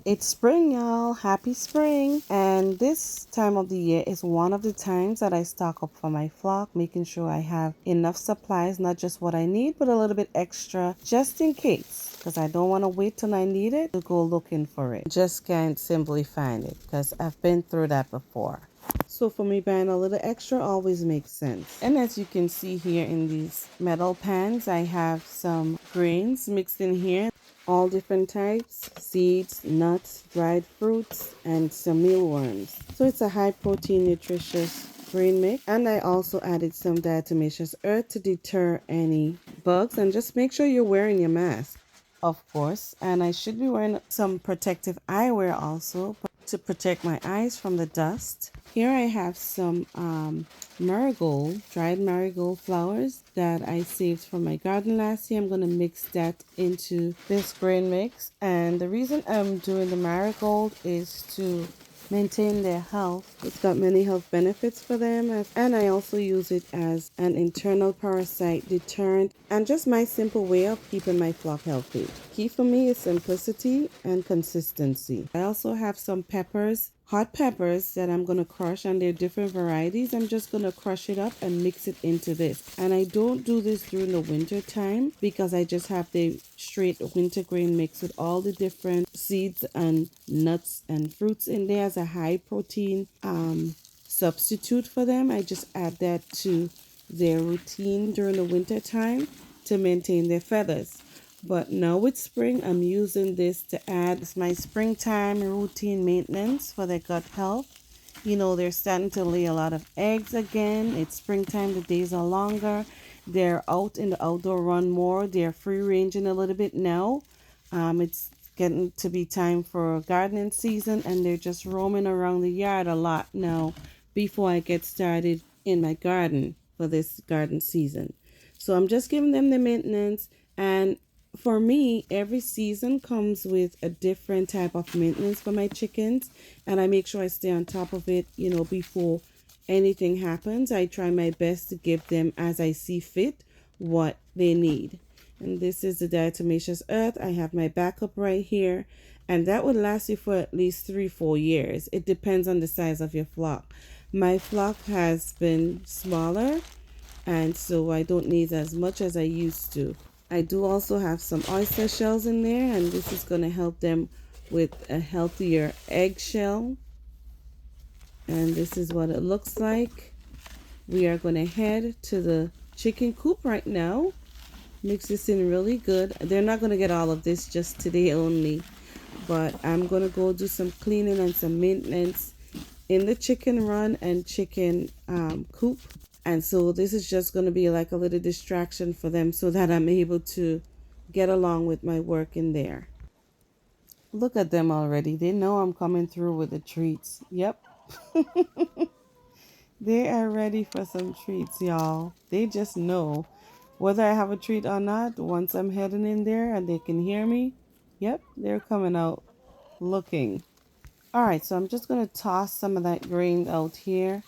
It's spring, y'all. Happy spring. And this time of the year is one of the times that I stock up for my flock, making sure I have enough supplies, not just what I need, but a little bit extra just in case. Because I don't want to wait till I need it to go looking for it. Just can't simply find it because I've been through that before. So for me, buying a little extra always makes sense. And as you can see here in these metal pans, I have some grains mixed in here. All different types, seeds, nuts, dried fruits, and some mealworms. So it's a high protein, nutritious grain mix. And I also added some diatomaceous earth to deter any bugs. And just make sure you're wearing your mask, of course. And I should be wearing some protective eyewear also to protect my eyes from the dust. Here I have some dried marigold flowers that I saved from my garden last year. I'm going to mix that into this grain mix. And the reason I'm doing the marigold is to maintain their health. It's got many health benefits for them, and I also use it as an internal parasite deterrent and just my simple way of keeping my flock healthy. Key for me is simplicity and consistency. I also have some peppers, hot peppers that I'm going to crush, and they're different varieties. I'm just going to crush it up and mix it into this. And I don't do this during the winter time because I just have the straight winter grain mix with all the different seeds and nuts and fruits in there as a high protein substitute for them. I just add that to their routine during the winter time to maintain their feathers. But now with spring, I'm using this to add my springtime routine maintenance for their gut health. You know, they're starting to lay a lot of eggs again. It's springtime, the days are longer. They're out in the outdoor run more. They're free ranging a little bit now. It's getting to be time for gardening season, and they're just roaming around the yard a lot now before I get started in my garden for this garden season. So I'm just giving them the maintenance. And for me, every season comes with a different type of maintenance for my chickens, and I make sure I stay on top of it, before anything happens. I try my best to give them, as I see fit, what they need. And this is the diatomaceous earth. I have my backup right here, and that would last you for at least 3-4 years. It depends on the size of your flock. My flock has been smaller, and so I don't need as much as I used to. I do also have some oyster shells in there, and this is going to help them with a healthier eggshell. And this is what it looks like. We are going to head to the chicken coop right now. Mix this in really good. They're not going to get all of this just today only, but I'm going to go do some cleaning and some maintenance in the chicken run and chicken coop. And so this is just going to be like a little distraction for them so that I'm able to get along with my work in there. Look at them already. They know I'm coming through with the treats. Yep. They are ready for some treats, y'all. They just know whether I have a treat or not. Once I'm heading in there and they can hear me, yep, they're coming out looking. All right, so I'm just going to toss some of that grain out here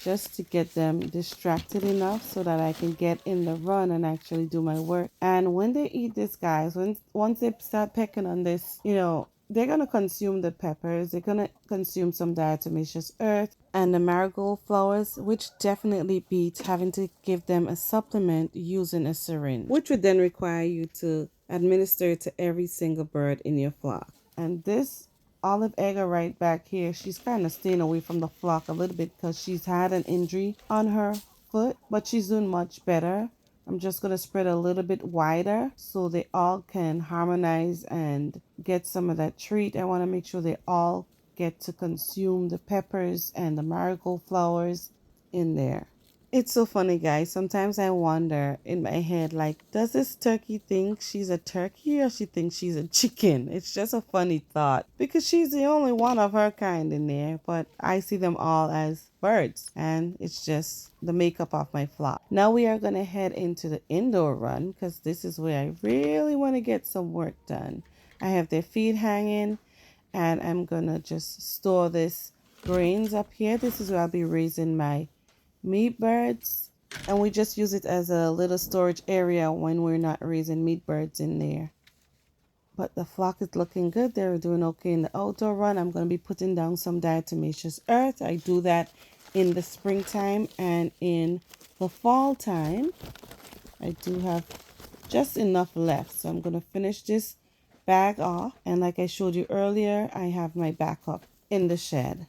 just to get them distracted enough so that I can get in the run and actually do my work. And when they eat this, guys, once they start pecking on this, they're going to consume the peppers. They're going to consume some diatomaceous earth and the marigold flowers, which definitely beats having to give them a supplement using a syringe, which would then require you to administer it to every single bird in your flock. And this olive egger right back here, she's kind of staying away from the flock a little bit because she's had an injury on her foot, but she's doing much better. I'm just going to spread a little bit wider so they all can harmonize and get some of that treat. I want to make sure they all get to consume the peppers and the marigold flowers in there. It's so funny, guys. Sometimes I wonder in my head, like, does this turkey think she's a turkey or she thinks she's a chicken? It's just a funny thought because she's the only one of her kind in there, but I see them all as birds, and it's just the makeup of my flock. Now we are going to head into the indoor run because this is where I really want to get some work done. I have their feet hanging, and I'm going to just store this grains up here. This is where I'll be raising my meat birds, and we just use it as a little storage area when we're not raising meat birds in there. but the flock is looking good. They're doing okay in the outdoor run. I'm going to be putting down some diatomaceous earth. I do that in the springtime and in the fall time. I do have just enough left. So I'm going to finish this bag off. And like I showed you earlier, I have my backup in the shed.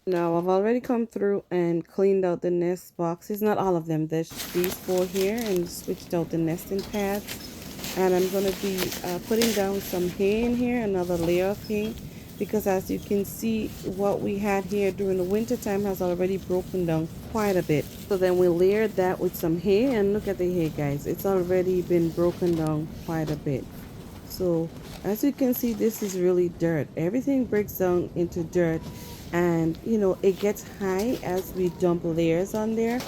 Now I've already come through and cleaned out the nest boxes. Not all of them. There's these four here and switched out the nesting pads. And I'm going to be putting down some hay in here, another layer of hay. Because as you can see, what we had here during the winter time has already broken down quite a bit. So then we layered that with some hay, and look at the hay, guys. It's already been broken down quite a bit. So as you can see, this is really dirt. Everything breaks down into dirt, and it gets high as we dump layers on there.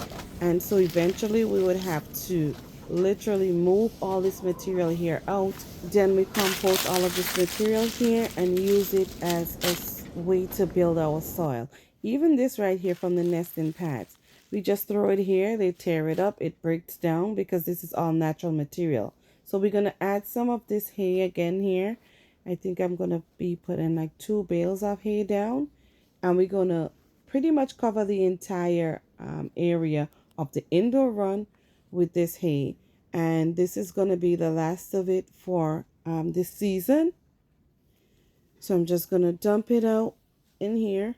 And so eventually we would have to literally move all this material here out. Then we compost all of this material here and use it as a way to build our soil. Even this right here from the nesting pads, we just throw it here, they tear it up, it breaks down because this is all natural material. So we're going to add some of this hay again here. I think I'm going to be putting like 2 bales of hay down. And we're going to pretty much cover the entire area of the indoor run with this hay. And this is going to be the last of it for this season. So I'm just going to dump it out in here.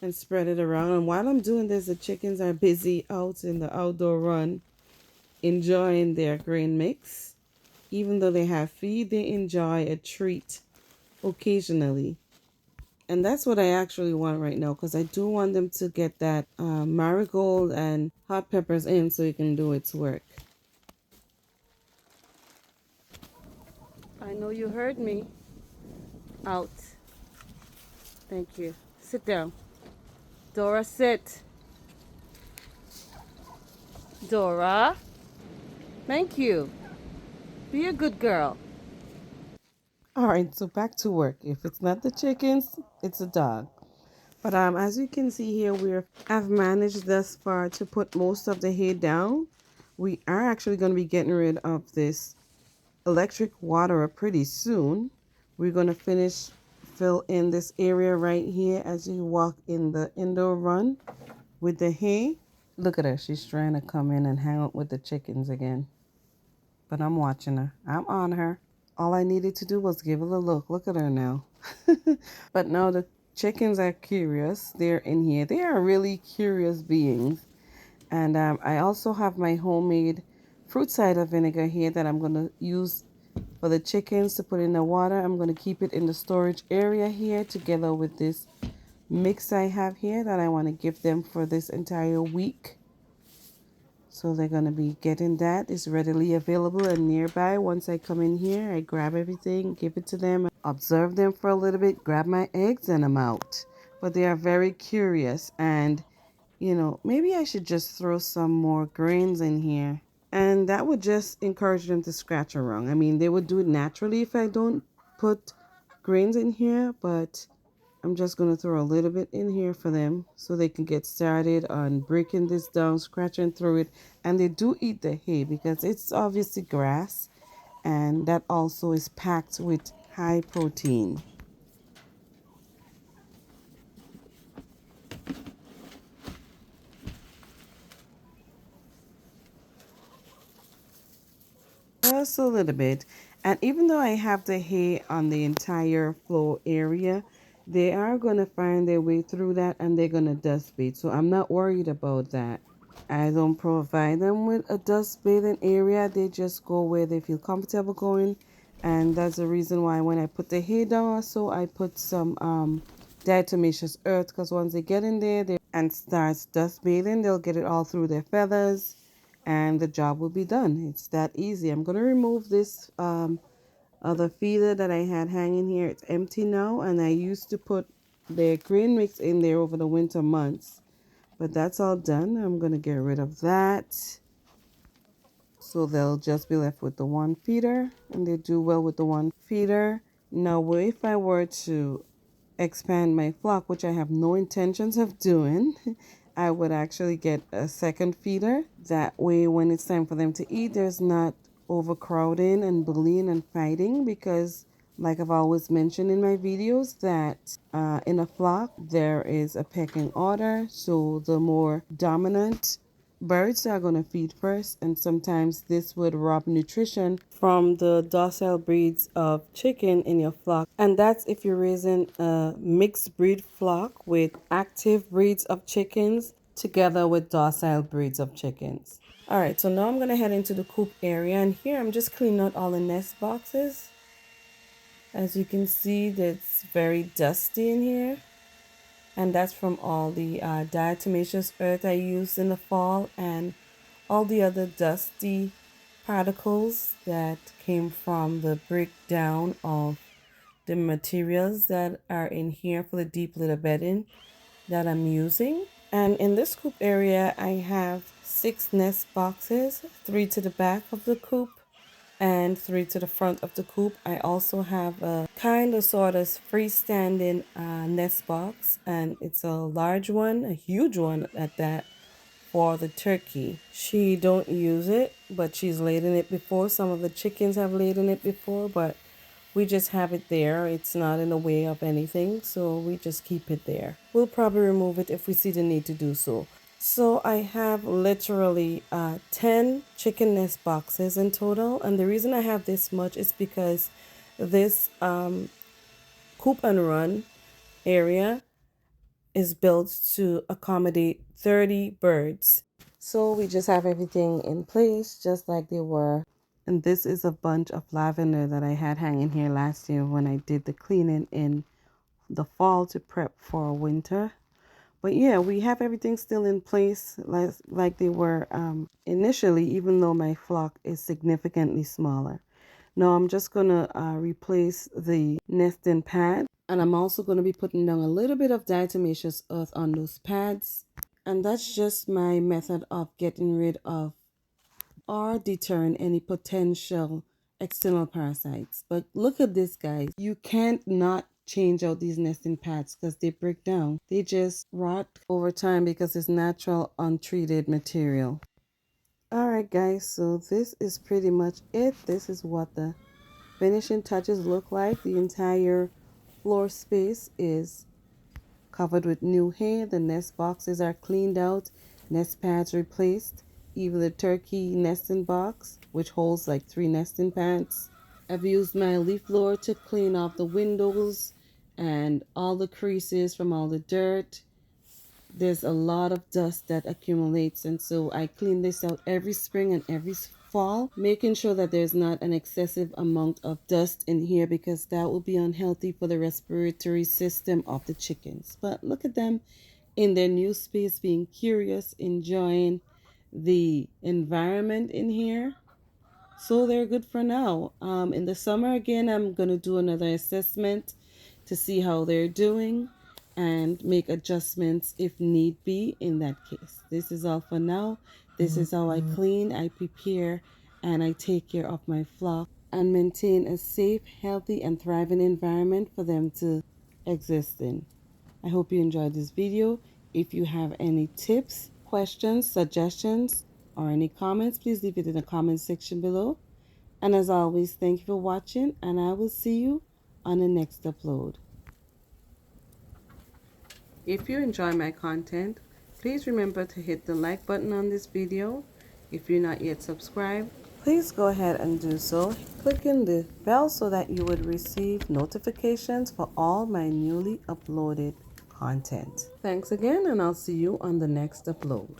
And spread it around. And while I'm doing this, the chickens are busy out in the outdoor run enjoying their grain mix. Even though they have feed, they enjoy a treat occasionally. And that's what I actually want right now, because I do want them to get that marigold and hot peppers in so it can do its work. I know you heard me. Out. Thank you. Sit down. Dora, sit. Dora. Thank you. Be a good girl. All right, so back to work. If it's not the chickens, it's a dog. But as you can see here, I've managed thus far to put most of the hay down. We are actually going to be getting rid of this electric water pretty soon. We're going to fill in this area right here as you walk in the indoor run with the hay. Look at her. She's trying to come in and hang out with the chickens again. But I'm watching her. I'm on her. All I needed to do was give her a look. Look at her now. But now the chickens are curious. They're in here. They are really curious beings. And I also have my homemade fruit cider vinegar here that I'm going to use for the chickens to put in the water. I'm going to keep it in the storage area here together with this mix I have here that I want to give them for this entire week. So they're going to be getting that. It's readily available and nearby. Once I come in here, I grab everything, give it to them, observe them for a little bit, grab my eggs, and I'm out. But they are very curious, and maybe I should just throw some more grains in here. And that would just encourage them to scratch around. I mean, they would do it naturally if I don't put grains in here, but I'm just going to throw a little bit in here for them so they can get started on breaking this down, scratching through it. And they do eat the hay because it's obviously grass, and that also is packed with high protein. Just a little bit. And even though I have the hay on the entire floor area, they are going to find their way through that and they're going to dust bait. So I'm not worried about that. I don't provide them with a dust bathing area. They just go where they feel comfortable going. And that's the reason why when I put the hay down also, I put some diatomaceous earth, because once they get in there and starts dust bathing, they'll get it all through their feathers and the job will be done. It's that easy. I'm going to remove this other feeder that I had hanging here. It's empty now, and I used to put their grain mix in there over the winter months. But that's all done. I'm going to get rid of that. So they'll just be left with the one feeder, and they do well with the one feeder. Now, if I were to expand my flock, which I have no intentions of doing, I would actually get a second feeder. That way, when it's time for them to eat, there's not overcrowding and bullying and fighting, because like I've always mentioned in my videos that in a flock there is a pecking order. So the more dominant birds are going to feed first, and sometimes this would rob nutrition from the docile breeds of chicken in your flock. And that's if you're raising a mixed breed flock with active breeds of chickens together with docile breeds of chickens. All right, so now I'm going to head into the coop area, and here I'm just cleaning out all the nest boxes. As you can see, it's very dusty in here, and that's from all the diatomaceous earth I used in the fall and all the other dusty particles that came from the breakdown of the materials that are in here for the deep litter bedding that I'm using. And in this coop area, I have 6 nest boxes, 3 to the back of the coop and 3 to the front of the coop. I also have a kind of sort of freestanding nest box, and it's a large one, a huge one at that, for the turkey. She don't use it, but she's laid in it before. Some of the chickens have laid in it before, but we just have it there. It's not in the way of anything, so we just keep it there. We'll probably remove it if we see the need to do so. So I have literally 10 chicken nest boxes in total, and the reason I have this much is because this coop and run area is built to accommodate 30 birds. So we just have everything in place just like they were. And this is a bunch of lavender that I had hanging here last year when I did the cleaning in the fall to prep for winter. But yeah, we have everything still in place like they were initially, even though my flock is significantly smaller. Now I'm just going to replace the nesting pad, and I'm also going to be putting down a little bit of diatomaceous earth on those pads. And that's just my method of getting rid of or deterring any potential external parasites. But look at this, guys. You can't not change out these nesting pads because they break down. They just rot over time because it's natural untreated material. Alright guys, so this is pretty much it. This is what the finishing touches look like. The entire floor space is covered with new hay. The nest boxes are cleaned out, nest pads replaced, even the turkey nesting box, which holds like 3 nesting pads. I've used my leaf blower to clean off the windows and all the creases from all the dirt. There's a lot of dust that accumulates, and so I clean this out every spring and every fall, making sure that there's not an excessive amount of dust in here, because that will be unhealthy for the respiratory system of the chickens. But look at them in their new space, being curious, enjoying the environment in here. So they're good for now. In the summer again, I'm going to do another assessment to see how they're doing and make adjustments if need be in that case. This is all for now. This is how I clean, I prepare, and I take care of my flock and maintain a safe, healthy, and thriving environment for them to exist in. I hope you enjoyed this video. If you have any tips, questions, suggestions, or any comments, please leave it in the comment section below. And as always, thank you for watching, and I will see you on the next upload. If you enjoy my content, please remember to hit the like button on this video. If you're not yet subscribed, please go ahead and do so. Click in the bell so that you would receive notifications for all my newly uploaded content. Thanks again, and I'll see you on the next upload.